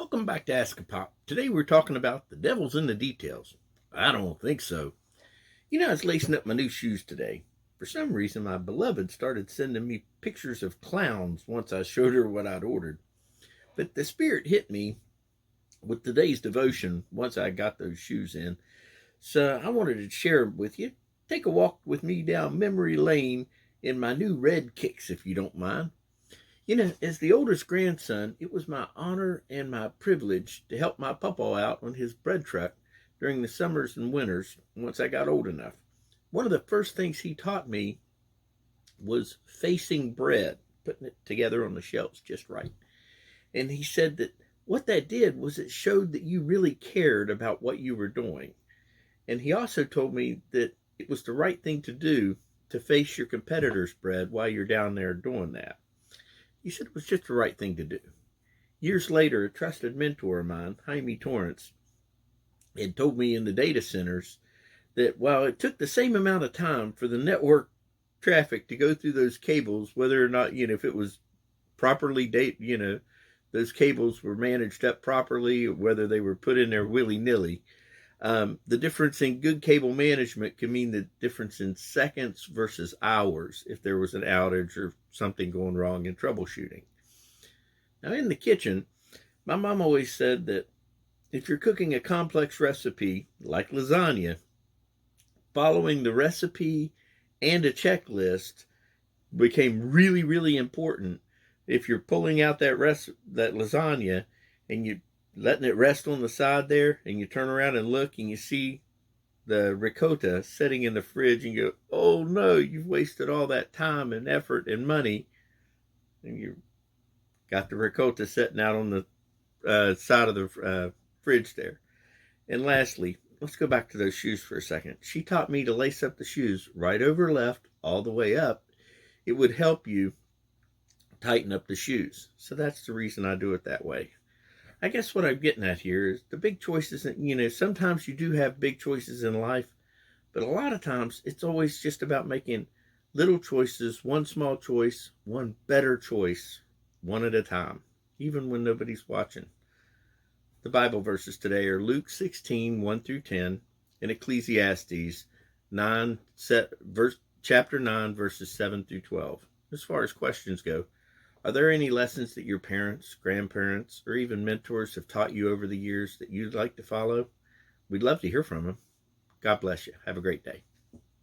Welcome back to AskAPop. Today we're talking about the devil's in the details. I don't think so. I was lacing up my new shoes today. For some reason, my beloved started sending me pictures of clowns once I showed her what I'd ordered. But the spirit hit me with today's devotion once I got those shoes in. So I wanted to share them with you. Take a walk with me down memory lane in my new red kicks, if you don't mind. As the oldest grandson, it was my honor and my privilege to help my papa out on his bread truck during the summers and winters once I got old enough. One of the first things he taught me was facing bread, putting it together on the shelves just right. And he said that what that did was it showed that you really cared about what you were doing. And he also told me that it was the right thing to do to face your competitor's bread while you're down there doing that. He said it was just the right thing to do. Years later, a trusted mentor of mine, Jaime Torrance, had told me in the data centers that while it took the same amount of time for the network traffic to go through those cables, whether or not, if it was properly, those cables were managed up properly, or whether they were put in there willy-nilly, the difference in good cable management can mean the difference in seconds versus hours if there was an outage or something going wrong in troubleshooting. Now, in the kitchen, my mom always said that if you're cooking a complex recipe like lasagna, following the recipe and a checklist became really, really important. If you're pulling out that lasagna and you letting it rest on the side there, and you turn around and look and you see the ricotta sitting in the fridge and you go, oh no, you've wasted all that time and effort and money, and you got the ricotta sitting out on the side of the fridge there. And lastly, let's go back to those shoes for a second. She taught me to lace up the shoes right over left all the way up. It would help you tighten up the shoes. So that's the reason I do it that way. I guess what I'm getting at here is the big choices. Sometimes you do have big choices in life, but a lot of times it's always just about making little choices, one small choice, one better choice, one at a time, even when nobody's watching. The Bible verses today are Luke 16, 1 through 10, and Ecclesiastes chapter 9, verses 7 through 12. As far as questions go, are there any lessons that your parents, grandparents, or even mentors have taught you over the years that you'd like to follow? We'd love to hear from them. God bless you. Have a great day.